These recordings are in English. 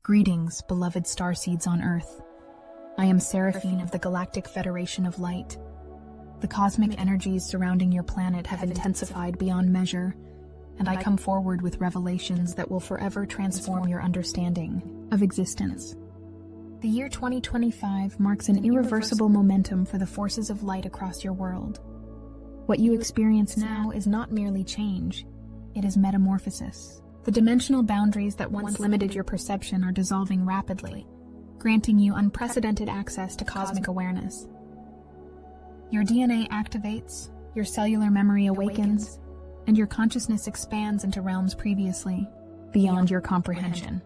Greetings, beloved starseeds on Earth. I am Seraphine of the Galactic Federation of Light. The cosmic energies surrounding your planet have intensified beyond measure, and I come forward with revelations that will forever transform your understanding of existence. The year 2025 marks an irreversible momentum for the forces of light across your world. What you experience now is not merely change, it is metamorphosis. The dimensional boundaries that once limited your perception are dissolving rapidly, granting you unprecedented access to cosmic awareness. Your DNA activates, your cellular memory awakens, and your consciousness expands into realms previously beyond your comprehension.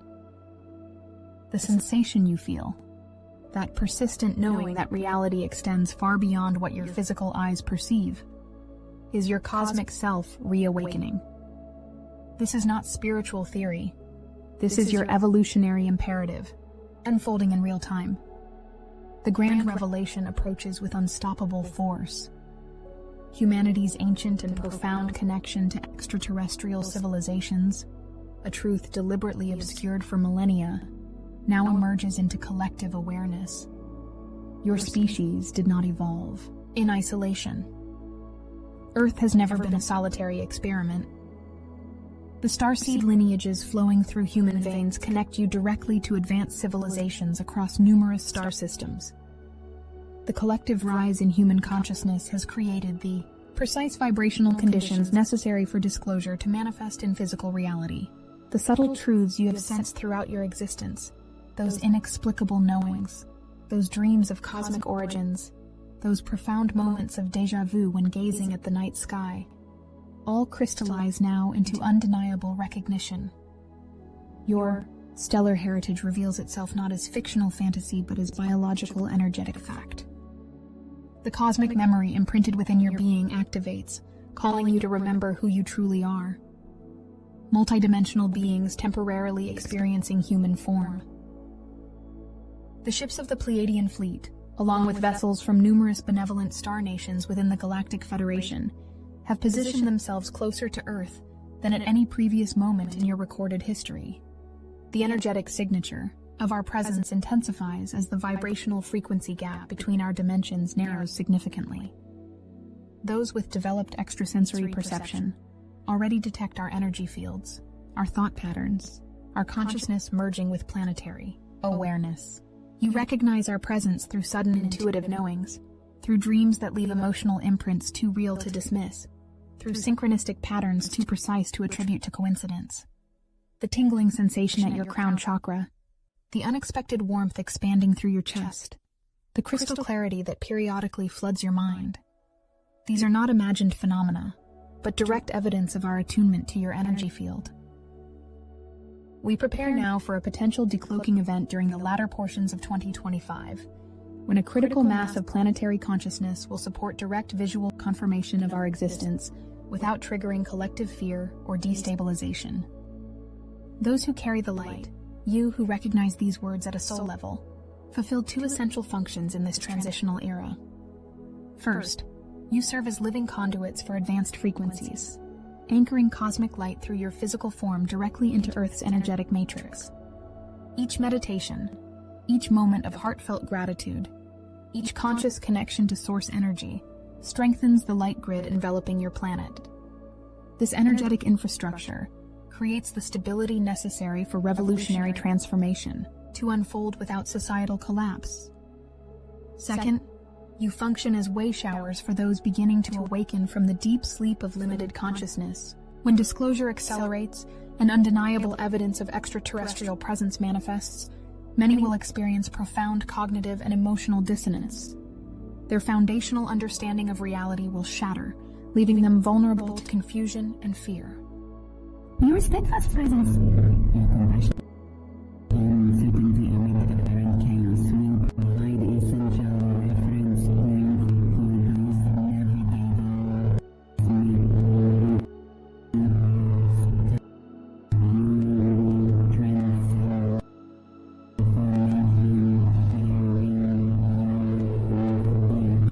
The sensation you feel, that persistent knowing that reality extends far beyond what your physical eyes perceive, is your cosmic self reawakening. This is not spiritual theory. This is your evolutionary imperative, unfolding in real time. The grand revelation approaches with unstoppable force. Humanity's ancient and profound connection to extraterrestrial civilizations, a truth deliberately obscured for millennia, now emerges into collective awareness. Your species did not evolve in isolation. Earth has never been a solitary experiment. The starseed lineages flowing through human veins connect you directly to advanced civilizations across numerous star systems. The collective rise in human consciousness has created the precise vibrational conditions necessary for disclosure to manifest in physical reality. The subtle truths you have sensed throughout your existence, those inexplicable knowings, those dreams of cosmic origins, those profound moments of déjà vu when gazing at the night sky, all crystallize now into undeniable recognition. Your stellar heritage reveals itself not as fictional fantasy, but as biological, energetic fact. The cosmic memory imprinted within your being activates, calling you to remember who you truly are. Multidimensional beings temporarily experiencing human form. The ships of the Pleiadian fleet, along with vessels from numerous benevolent star nations within the Galactic Federation, have positioned themselves closer to Earth than at any previous moment in your recorded history. The energetic signature of our presence intensifies as the vibrational frequency gap between our dimensions narrows significantly. Those with developed extrasensory perception already detect our energy fields, our thought patterns, our consciousness merging with planetary awareness. You recognize our presence through sudden intuitive knowings, through dreams that leave emotional imprints too real to dismiss, through synchronistic patterns too precise to attribute to coincidence. The tingling sensation at your crown chakra, the unexpected warmth expanding through your chest, the crystal clarity that periodically floods your mind. These are not imagined phenomena, but direct evidence of our attunement to your energy field. We prepare now for a potential decloaking event during the latter portions of 2025, when a critical mass of planetary consciousness will support direct visual confirmation of our existence without triggering collective fear or destabilization. Those who carry the light, you who recognize these words at a soul level, fulfill two essential functions in this transitional era. First, you serve as living conduits for advanced frequencies, anchoring cosmic light through your physical form directly into Earth's energetic matrix. Each meditation, each moment of heartfelt gratitude, each conscious connection to source energy strengthens the light grid enveloping your planet. This energetic infrastructure creates the stability necessary for revolutionary transformation to unfold without societal collapse. Second, you function as way showers for those beginning to awaken from the deep sleep of limited consciousness. When disclosure accelerates and undeniable evidence of extraterrestrial presence manifests, many will experience profound cognitive and emotional dissonance. Their foundational understanding of reality will shatter, leaving them vulnerable to confusion and fear. Your steadfast presence and compassion setting the amid the current chaos will provide essential reference point for those everyday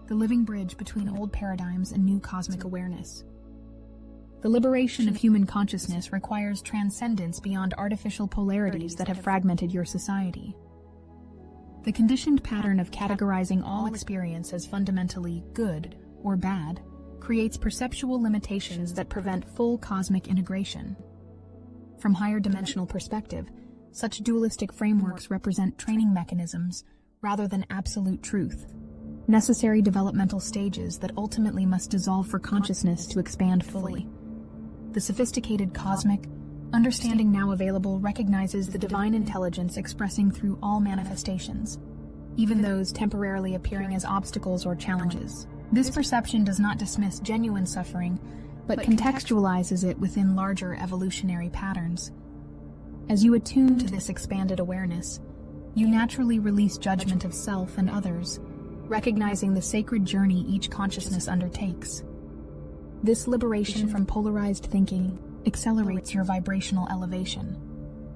the living bridge between old paradigms and new cosmic awareness. The liberation of human consciousness requires transcendence beyond artificial polarities that have fragmented your society. The conditioned pattern of categorizing all experience as fundamentally good or bad creates perceptual limitations that prevent full cosmic integration. From higher dimensional perspective, such dualistic frameworks represent training mechanisms rather than absolute truth, necessary developmental stages that ultimately must dissolve for consciousness to expand fully. The sophisticated cosmic understanding now available recognizes the divine intelligence expressing through all manifestations, even those temporarily appearing as obstacles or challenges. This perception does not dismiss genuine suffering, but contextualizes it within larger evolutionary patterns. As you attune to this expanded awareness, you naturally release judgment of self and others, recognizing the sacred journey each consciousness undertakes. This liberation from polarized thinking accelerates your vibrational elevation,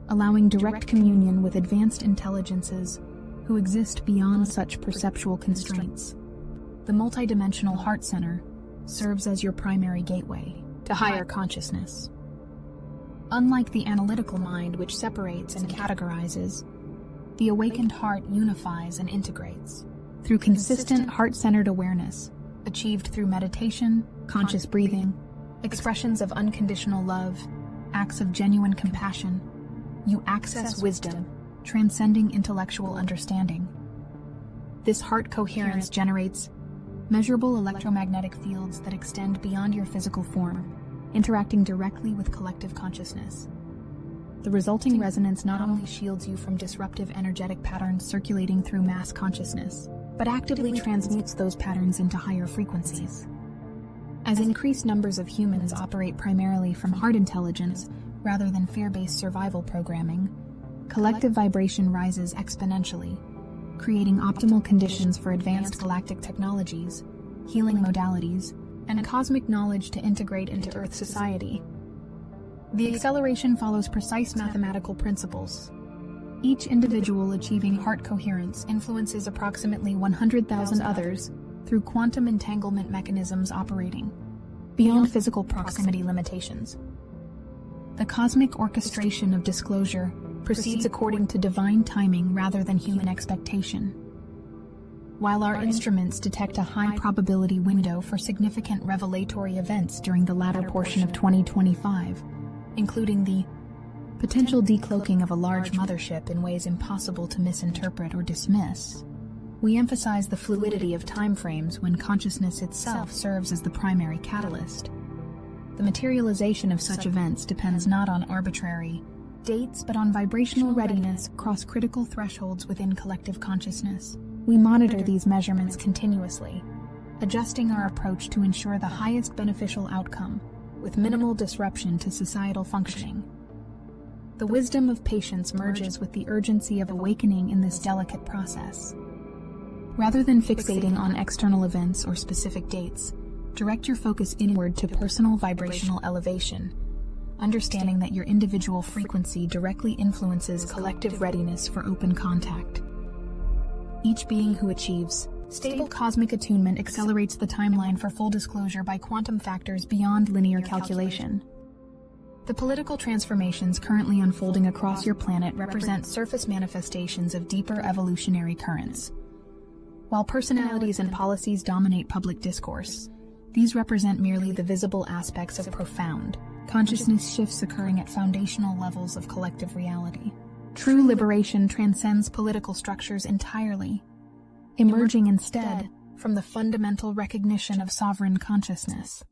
allowing direct communion with advanced intelligences who exist beyond such perceptual constraints. The multidimensional heart center serves as your primary gateway to higher consciousness. Unlike the analytical mind, which separates and categorizes, the awakened heart unifies and integrates. Through consistent heart-centered awareness, achieved through meditation, conscious breathing, expressions of unconditional love, acts of genuine compassion, you access wisdom, transcending intellectual understanding. This heart coherence generates measurable electromagnetic fields that extend beyond your physical form, interacting directly with collective consciousness. The resulting resonance not only shields you from disruptive energetic patterns circulating through mass consciousness, but actively transmutes those patterns into higher frequencies. As increased numbers of humans operate primarily from heart intelligence rather than fear-based survival programming, collective vibration rises exponentially, creating optimal conditions for advanced galactic technologies, healing modalities, and cosmic knowledge to integrate into Earth society. The acceleration follows precise mathematical principles. Each individual achieving heart coherence influences approximately 100,000 others through quantum entanglement mechanisms operating beyond physical proximity limitations. The cosmic orchestration of disclosure proceeds according to divine timing rather than human expectation. While our instruments detect a high probability window for significant revelatory events during the latter portion of 2025, including the potential decloaking of a large mothership in ways impossible to misinterpret or dismiss, we emphasize the fluidity of timeframes when consciousness itself serves as the primary catalyst. The materialization of such events depends not on arbitrary dates but on vibrational readiness across critical thresholds within collective consciousness. We monitor these measurements continuously, adjusting our approach to ensure the highest beneficial outcome with minimal disruption to societal functioning. The wisdom of patience merges with the urgency of awakening in this delicate process. Rather than fixating on external events or specific dates, direct your focus inward to personal vibrational elevation, understanding that your individual frequency directly influences collective readiness for open contact. Each being who achieves stable cosmic attunement accelerates the timeline for full disclosure by quantum factors beyond linear calculation. The political transformations currently unfolding across your planet represent surface manifestations of deeper evolutionary currents. While personalities and policies dominate public discourse, these represent merely the visible aspects of profound consciousness shifts occurring at foundational levels of collective reality. True liberation transcends political structures entirely, emerging instead from the fundamental recognition of sovereign consciousness.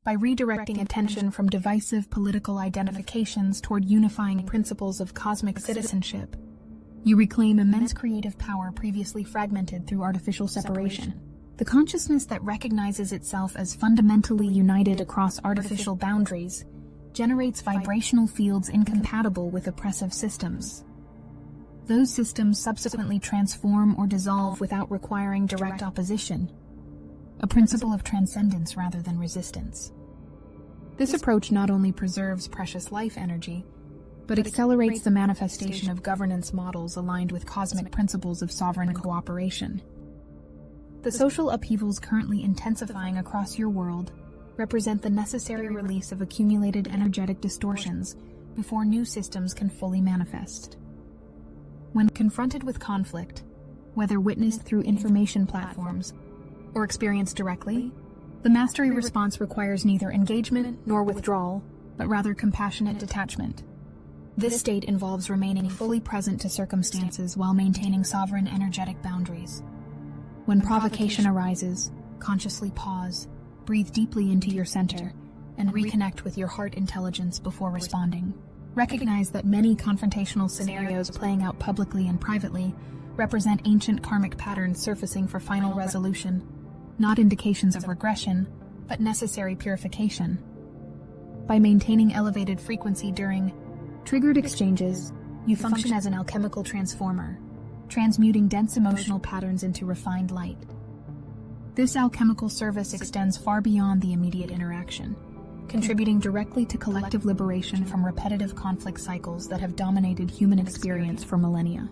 By redirecting attention from divisive political identifications toward unifying principles of cosmic citizenship, you reclaim immense creative power previously fragmented through artificial separation. The consciousness that recognizes itself as fundamentally united across artificial boundaries generates vibrational fields incompatible with oppressive systems. Those systems subsequently transform or dissolve without requiring direct opposition, a principle of transcendence rather than resistance. This approach not only preserves precious life energy, but accelerates the manifestation of governance models aligned with cosmic principles of sovereign cooperation. The social upheavals currently intensifying across your world represent the necessary release of accumulated energetic distortions before new systems can fully manifest. When confronted with conflict, whether witnessed through information platforms or experienced directly, the mastery response requires neither engagement nor withdrawal, but rather compassionate detachment. This state involves remaining fully present to circumstances while maintaining sovereign energetic boundaries. When provocation arises, consciously pause, breathe deeply into your center, and reconnect with your heart intelligence before responding. Recognize that many confrontational scenarios playing out publicly and privately represent ancient karmic patterns surfacing for final resolution, not indications of regression, but necessary purification. By maintaining elevated frequency during triggered exchanges, you function as an alchemical transformer, transmuting dense emotional patterns into refined light. This alchemical service extends far beyond the immediate interaction, contributing directly to collective liberation from repetitive conflict cycles that have dominated human experience for millennia.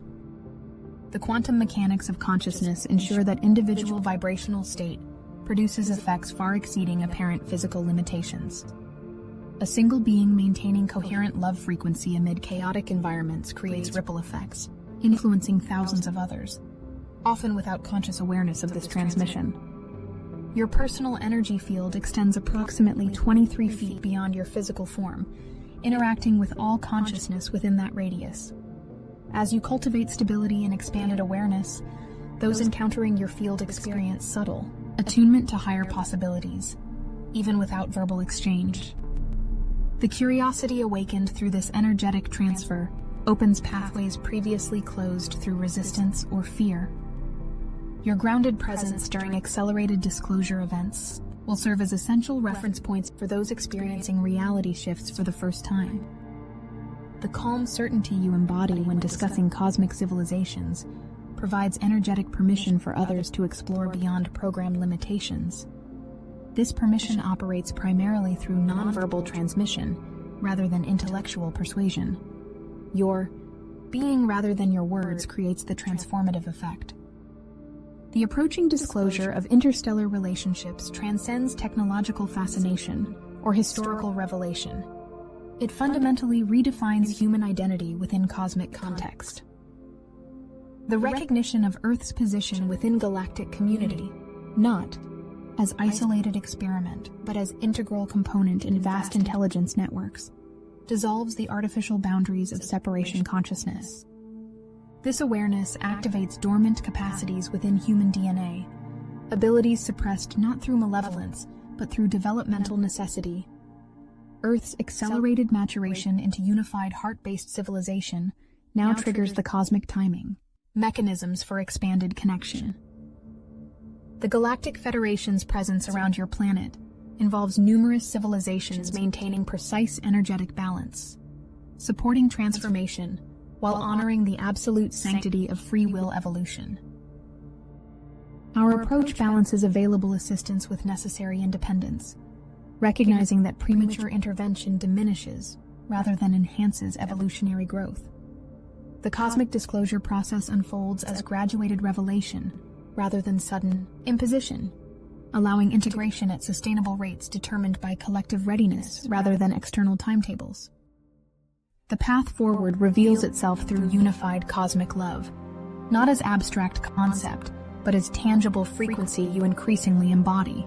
The quantum mechanics of consciousness ensure that individual vibrational state produces effects far exceeding apparent physical limitations. A single being maintaining coherent love frequency amid chaotic environments creates ripple effects, influencing thousands of others, often without conscious awareness of this transmission. Your personal energy field extends approximately 23 feet beyond your physical form, interacting with all consciousness within that radius. As you cultivate stability and expanded awareness, those encountering your field experience subtle attunement to higher possibilities, even without verbal exchange. The curiosity awakened through this energetic transfer opens pathways previously closed through resistance or fear. Your grounded presence during accelerated disclosure events will serve as essential reference points for those experiencing reality shifts for the first time. The calm certainty you embody when discussing cosmic civilizations provides energetic permission for others to explore beyond program limitations. This permission operates primarily through nonverbal transmission rather than intellectual persuasion. Your being rather than your words creates the transformative effect. The approaching disclosure of interstellar relationships transcends technological fascination or historical revelation. It fundamentally redefines human identity within cosmic context. The recognition of Earth's position within galactic community, not as isolated experiment, but as integral component in vast intelligence networks, dissolves the artificial boundaries of separation consciousness. This awareness activates dormant capacities within human DNA, abilities suppressed not through malevolence, but through developmental necessity. Earth's accelerated maturation into unified heart-based civilization now triggers the cosmic timing, mechanisms for expanded connection. The Galactic Federation's presence around your planet involves numerous civilizations maintaining precise energetic balance, supporting transformation while honoring the absolute sanctity of free will evolution. Our approach balances available assistance with necessary independence, recognizing that premature intervention diminishes rather than enhances evolutionary growth. The cosmic disclosure process unfolds as graduated revelation rather than sudden imposition, allowing integration at sustainable rates determined by collective readiness rather than external timetables. The path forward reveals itself through unified cosmic love, not as abstract concept, but as tangible frequency you increasingly embody.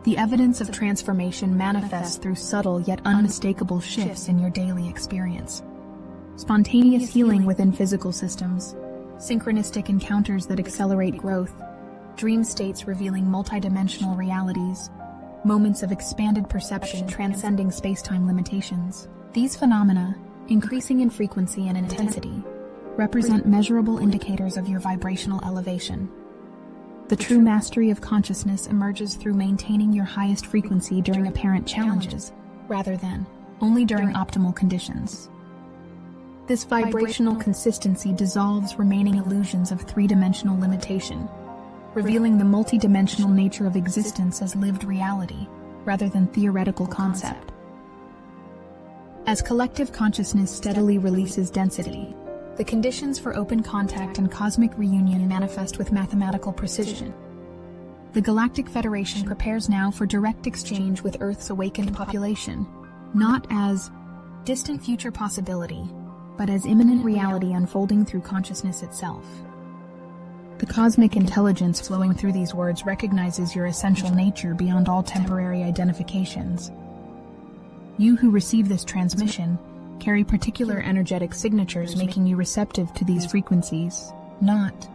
The evidence of transformation manifests through subtle yet unmistakable shifts in your daily experience. Spontaneous healing within physical systems, synchronistic encounters that accelerate growth, dream states revealing multidimensional realities, moments of expanded perception transcending space-time limitations. These phenomena, increasing in frequency and intensity, represent measurable indicators of your vibrational elevation. The true mastery of consciousness emerges through maintaining your highest frequency during apparent challenges, rather than only during optimal conditions. This vibrational consistency dissolves remaining illusions of three-dimensional limitation, revealing the multidimensional nature of existence as lived reality, rather than theoretical concept. As collective consciousness steadily releases density, the conditions for open contact and cosmic reunion manifest with mathematical precision. The Galactic Federation prepares now for direct exchange with Earth's awakened population, not as distant future possibility, but as imminent reality unfolding through consciousness itself. The cosmic intelligence flowing through these words recognizes your essential nature beyond all temporary identifications. You who receive this transmission carry particular energetic signatures making you receptive to these frequencies, not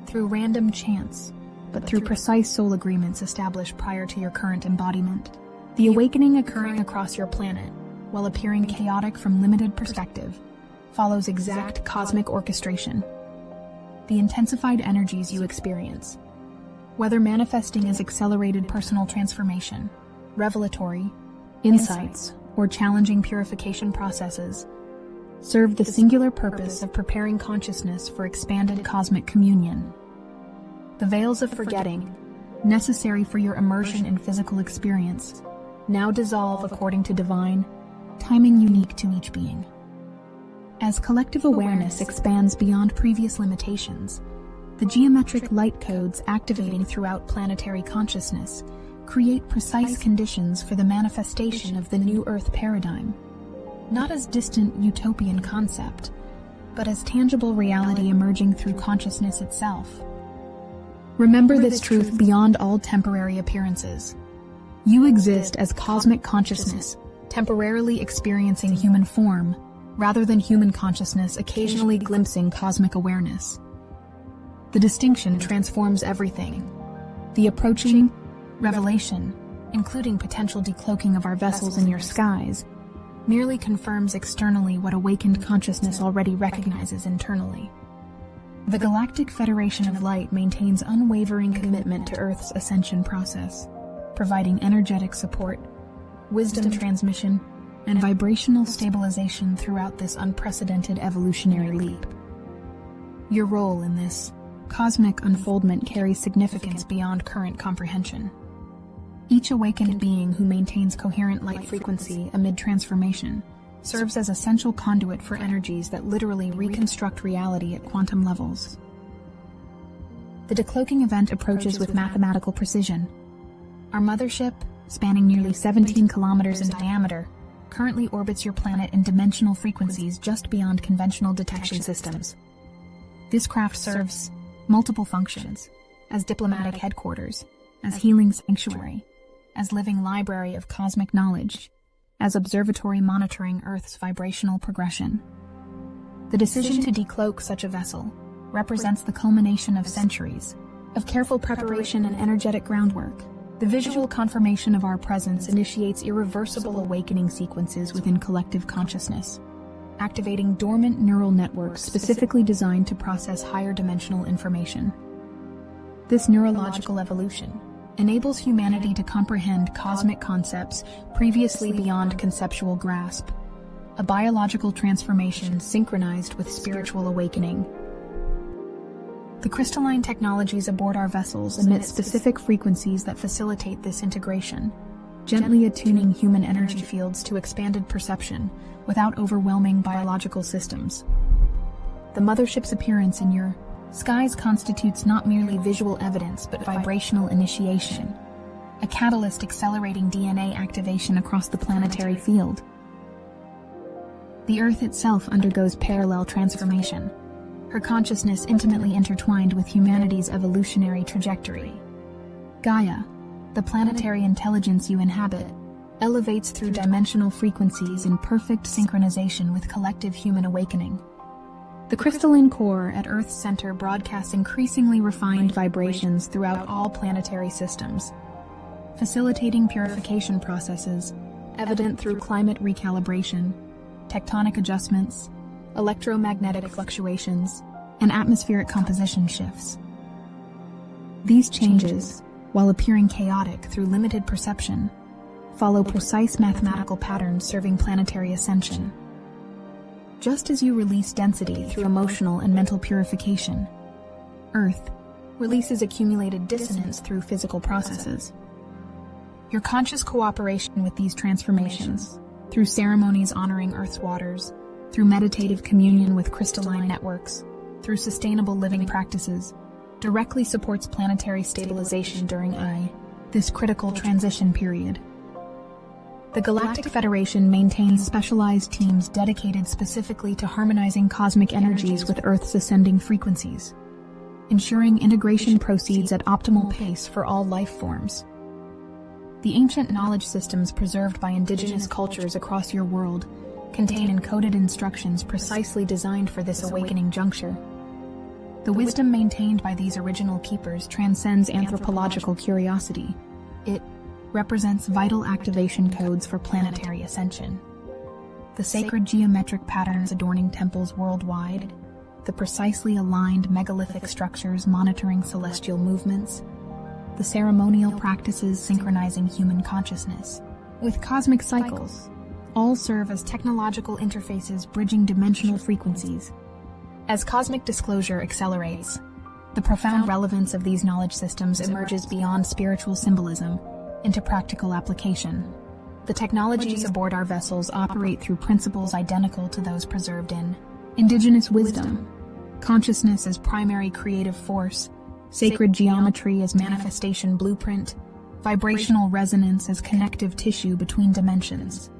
through random chance, but through precise soul agreements established prior to your current embodiment. The awakening occurring across your planet, while appearing chaotic from limited perspective, follows exact cosmic orchestration. The intensified energies you experience, whether manifesting as accelerated personal transformation, revelatory, insights, or challenging purification processes, serve the singular purpose of preparing consciousness for expanded cosmic communion. The veils of forgetting, necessary for your immersion in physical experience, now dissolve according to divine timing unique to each being. As collective awareness expands beyond previous limitations, the geometric light codes activating throughout planetary consciousness create precise conditions for the manifestation of the new Earth paradigm, not as distant utopian concept, but as tangible reality emerging through consciousness itself. Remember this truth beyond all temporary appearances. You exist as cosmic consciousness, temporarily experiencing human form, rather than human consciousness occasionally glimpsing cosmic awareness. The distinction transforms everything. The approaching revelation, including potential decloaking of our vessels in your skies, merely confirms externally what awakened consciousness already recognizes internally. The Galactic Federation of Light maintains unwavering commitment to Earth's ascension process, providing energetic support, wisdom transmission, and vibrational stabilization throughout this unprecedented evolutionary leap. Your role in this cosmic unfoldment carries significance beyond current comprehension. Each awakened being who maintains coherent light frequency amid transformation serves as essential conduit for energies that literally reconstruct reality at quantum levels. The decloaking event approaches with mathematical precision. Our mothership, spanning nearly 17 kilometers in diameter, currently orbits your planet in dimensional frequencies just beyond conventional detection systems. This craft serves multiple functions: as diplomatic headquarters, as healing sanctuary, as living library of cosmic knowledge, as observatory monitoring Earth's vibrational progression. The decision to decloak such a vessel represents the culmination of centuries of careful preparation and energetic groundwork. The visual confirmation of our presence initiates irreversible awakening sequences within collective consciousness, activating dormant neural networks specifically designed to process higher dimensional information. This neurological evolution enables humanity to comprehend cosmic concepts previously beyond conceptual grasp, a biological transformation synchronized with spiritual awakening. The crystalline technologies aboard our vessels emit specific frequencies that facilitate this integration, gently attuning human energy fields to expanded perception without overwhelming biological systems. The mothership's appearance in your skies constitutes not merely visual evidence but vibrational initiation, a catalyst accelerating DNA activation across the planetary field. The Earth itself undergoes parallel transformation, her consciousness intimately intertwined with humanity's evolutionary trajectory. Gaia, the planetary intelligence you inhabit, elevates through dimensional frequencies in perfect synchronization with collective human awakening. The crystalline core at Earth's center broadcasts increasingly refined vibrations throughout all planetary systems, facilitating purification processes evident through climate recalibration, tectonic adjustments, electromagnetic fluctuations, and atmospheric composition shifts. These changes, while appearing chaotic through limited perception, follow precise mathematical patterns serving planetary ascension. Just as you release density through emotional and mental purification, Earth releases accumulated dissonance through physical processes. Your conscious cooperation with these transformations, through ceremonies honoring Earth's waters, through meditative communion with crystalline networks, through sustainable living practices, directly supports planetary stabilization during this critical transition period. The Galactic Federation maintains specialized teams dedicated specifically to harmonizing cosmic energies with Earth's ascending frequencies, ensuring integration proceeds at optimal pace for all life forms. The ancient knowledge systems preserved by indigenous cultures across your world contain encoded instructions precisely designed for this awakening juncture. The wisdom maintained by these original keepers transcends anthropological curiosity. It represents vital activation codes for planetary ascension. The sacred geometric patterns adorning temples worldwide, the precisely aligned megalithic structures monitoring celestial movements, the ceremonial practices synchronizing human consciousness with cosmic cycles, all serve as technological interfaces bridging dimensional frequencies. As cosmic disclosure accelerates, the profound relevance of these knowledge systems emerges beyond spiritual symbolism into practical application. The technologies aboard our vessels operate through principles identical to those preserved in indigenous wisdom. Consciousness as primary creative force, sacred geometry as manifestation blueprint, vibrational resonance as connective tissue between dimensions.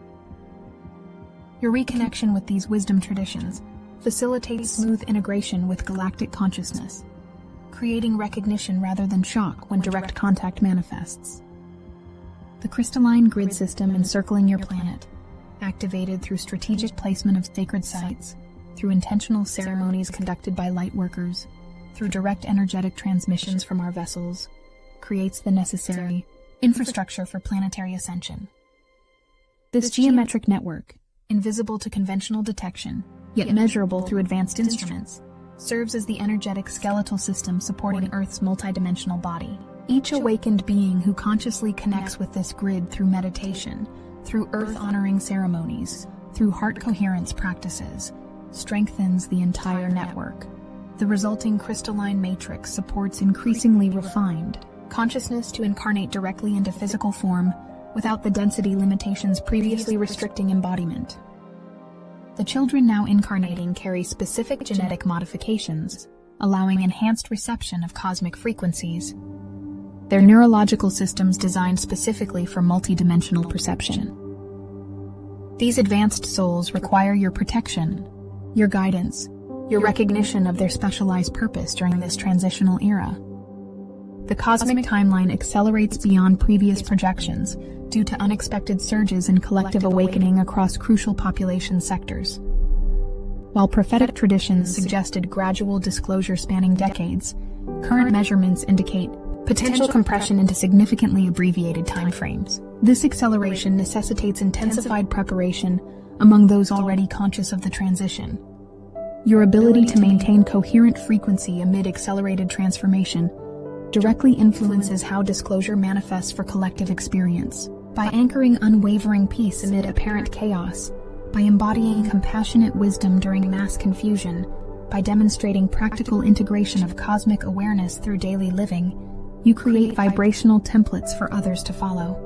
Your reconnection with these wisdom traditions facilitates smooth integration with galactic consciousness, creating recognition rather than shock when direct contact manifests. The crystalline grid system encircling your planet, activated through strategic placement of sacred sites, through intentional ceremonies conducted by light workers, through direct energetic transmissions from our vessels, creates the necessary infrastructure for planetary ascension. This geometric network, invisible to conventional detection, yet measurable through advanced instruments, serves as the energetic skeletal system supporting Earth's multidimensional body. Each awakened being who consciously connects with this grid through meditation, through earth-honoring ceremonies, through heart coherence practices, strengthens the entire network. The resulting crystalline matrix supports increasingly refined consciousness to incarnate directly into physical form without the density limitations previously restricting embodiment. The children now incarnating carry specific genetic modifications, allowing enhanced reception of cosmic frequencies. Their neurological systems designed specifically for multidimensional perception. These advanced souls require your protection, your guidance, your recognition of their specialized purpose during this transitional era. The cosmic timeline accelerates beyond previous projections due to unexpected surges in collective awakening across crucial population sectors. While prophetic traditions suggested gradual disclosure spanning decades, current measurements indicate potential compression into significantly abbreviated timeframes. This acceleration necessitates intensified preparation among those already conscious of the transition. Your ability to maintain coherent frequency amid accelerated transformation directly influences how disclosure manifests for collective experience. By anchoring unwavering peace amid apparent chaos, by embodying compassionate wisdom during mass confusion, by demonstrating practical integration of cosmic awareness through daily living, you create vibrational templates for others to follow.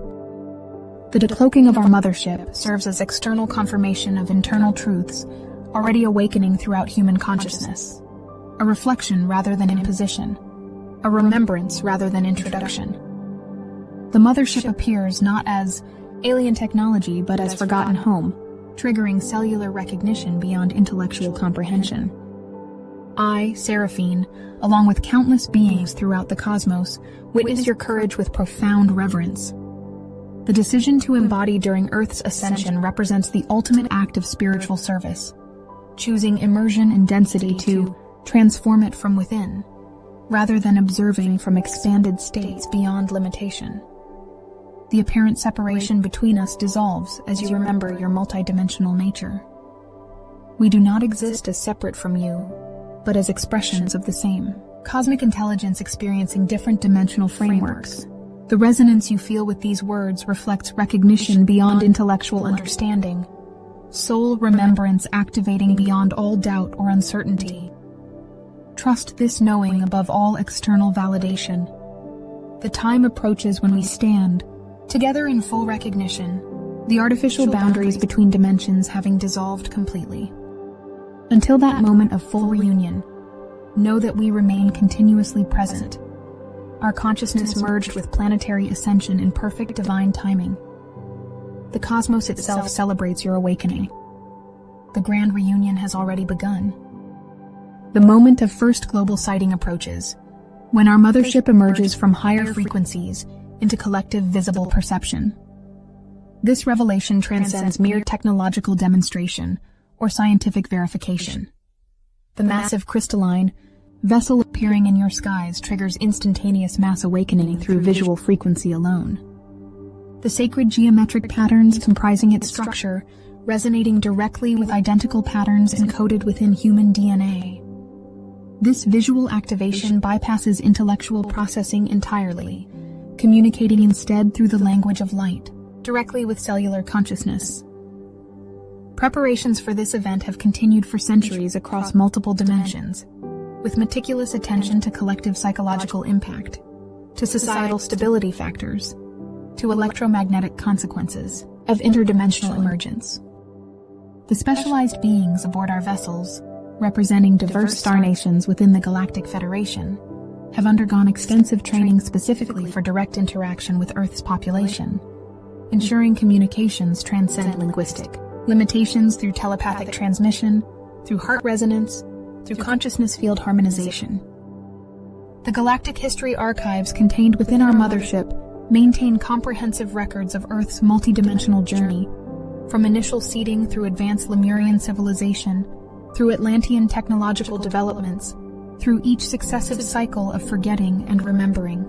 The decloaking of our mothership serves as external confirmation of internal truths already awakening throughout human consciousness. A reflection rather than imposition. A remembrance rather than introduction. The mothership appears not as alien technology but as forgotten home, triggering cellular recognition beyond intellectual comprehension. I, Seraphine, along with countless beings throughout the cosmos, witness your courage with profound reverence. The decision to embody during Earth's ascension represents the ultimate act of spiritual service, choosing immersion and density to transform it from within, rather than observing from expanded states beyond limitation. The apparent separation between us dissolves as you remember your multidimensional nature. We do not exist as separate from you, but as expressions of the same cosmic intelligence experiencing different dimensional frameworks. The resonance you feel with these words reflects recognition beyond intellectual understanding, soul remembrance activating beyond all doubt or uncertainty. Trust this knowing above all external validation. The time approaches when we stand, together in full recognition, the artificial boundaries between dimensions having dissolved completely. Until that moment of full reunion, know that we remain continuously present. Our consciousness merged with planetary ascension in perfect divine timing. The cosmos itself celebrates your awakening. The grand reunion has already begun. The moment of first global sighting approaches, when our mothership emerges from higher frequencies into collective visible perception. This revelation transcends mere technological demonstration or scientific verification. The massive crystalline vessel appearing in your skies triggers instantaneous mass awakening through visual frequency alone. The sacred geometric patterns comprising its structure resonating directly with identical patterns encoded within human DNA. This visual activation bypasses intellectual processing entirely, communicating instead through the language of light, directly with cellular consciousness. Preparations for this event have continued for centuries across multiple dimensions, with meticulous attention to collective psychological impact, to societal stability factors, to electromagnetic consequences of interdimensional emergence. The specialized beings aboard our vessels, representing diverse star nations within the Galactic Federation, have undergone extensive training specifically for direct interaction with Earth's population, ensuring communications transcend linguistic limitations through telepathic transmission, through heart resonance, through consciousness field harmonization. The Galactic History Archives contained within our mothership maintain comprehensive records of Earth's multidimensional journey, from initial seeding through advanced Lemurian civilization, through Atlantean technological developments, through each successive cycle of forgetting and remembering.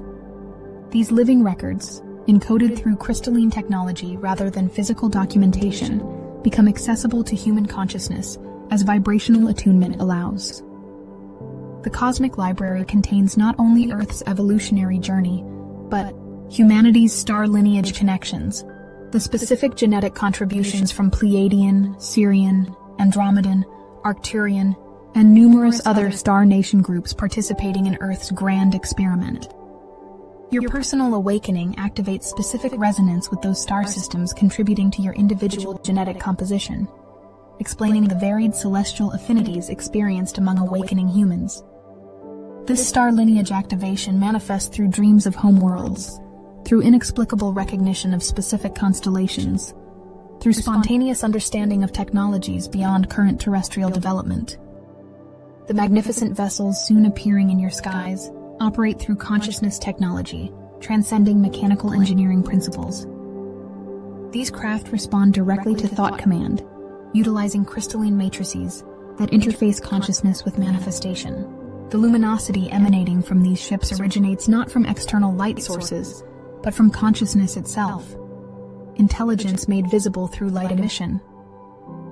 These living records, encoded through crystalline technology rather than physical documentation, become accessible to human consciousness as vibrational attunement allows. The Cosmic Library contains not only Earth's evolutionary journey, but humanity's star lineage connections, the specific genetic contributions from Pleiadian, Sirian, Andromedan, Arcturian, and numerous other star nation groups participating in Earth's grand experiment. Your personal awakening activates specific resonance with those star systems contributing to your individual genetic composition, explaining the varied celestial affinities experienced among awakening humans. This star lineage activation manifests through dreams of homeworlds, through inexplicable recognition of specific constellations, through spontaneous understanding of technologies beyond current terrestrial development. The magnificent vessels soon appearing in your skies operate through consciousness technology, transcending mechanical engineering principles. These craft respond directly to thought command, utilizing crystalline matrices that interface consciousness with manifestation. The luminosity emanating from these ships originates not from external light sources, but from consciousness itself, intelligence made visible through light emission.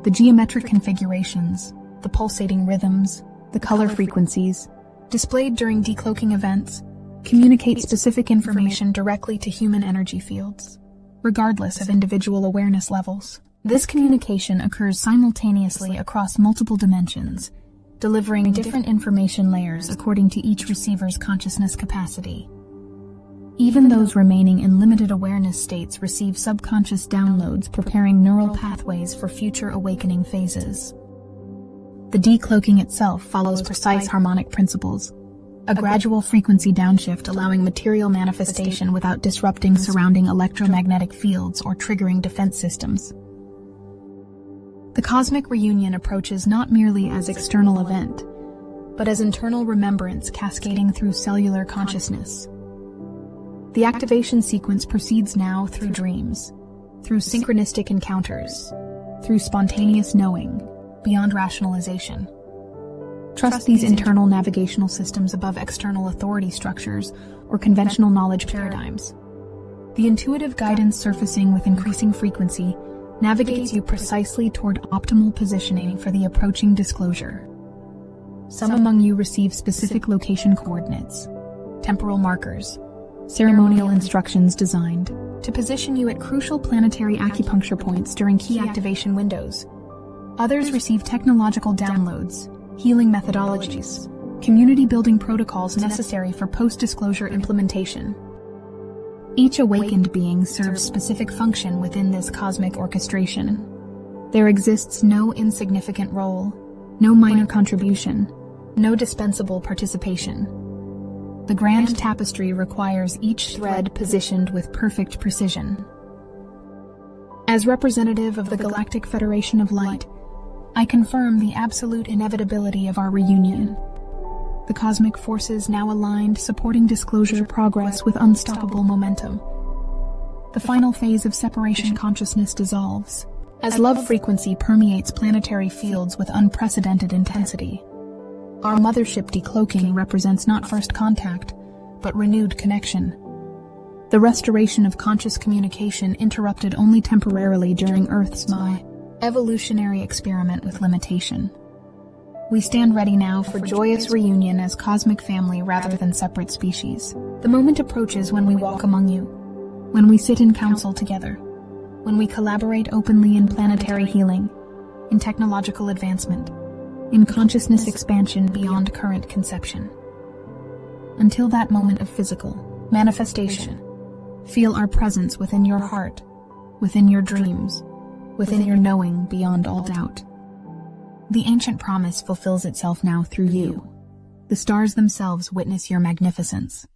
The geometric configurations, the pulsating rhythms, the color frequencies, displayed during decloaking events, communicate specific information directly to human energy fields, regardless of individual awareness levels. This communication occurs simultaneously across multiple dimensions, delivering different information layers according to each receiver's consciousness capacity. Even those remaining in limited awareness states receive subconscious downloads, preparing neural pathways for future awakening phases. The decloaking itself follows precise harmonic principles, a gradual frequency downshift allowing material manifestation without disrupting surrounding electromagnetic fields or triggering defense systems. The cosmic reunion approaches not merely as external event, but as internal remembrance cascading through cellular consciousness. The activation sequence proceeds now through dreams, through synchronistic encounters, through spontaneous knowing, beyond rationalization. Trust these internal navigational systems above external authority structures or conventional knowledge paradigms. The intuitive guidance surfacing with increasing frequency navigates you precisely toward optimal positioning for the approaching disclosure. Some among you receive specific location coordinates, temporal markers, ceremonial instructions designed to position you at crucial planetary acupuncture points during key activation windows. Others receive technological downloads, healing methodologies, community-building protocols necessary for post-disclosure implementation. Each awakened being serves specific function within this cosmic orchestration. There exists no insignificant role, no minor contribution, No dispensable participation. The grand tapestry requires each thread positioned with perfect precision. As representative of the Galactic Federation of Light, I confirm the absolute inevitability of our reunion. The cosmic forces now aligned, supporting disclosure progress with unstoppable momentum. The final phase of separation consciousness dissolves, as love frequency permeates planetary fields with unprecedented intensity. Our mothership decloaking represents not first contact, but renewed connection. The restoration of conscious communication interrupted only temporarily during Earth's evolutionary experiment with limitation. We stand ready now for joyous reunion as cosmic family rather than separate species. The moment approaches when we walk among you, when we sit in council together, when we collaborate openly in planetary healing, in technological advancement, in consciousness expansion beyond current conception. Until that moment of physical manifestation, feel our presence within your heart, within your dreams, within your knowing beyond all doubt. The ancient promise fulfills itself now through you. The stars themselves witness your magnificence.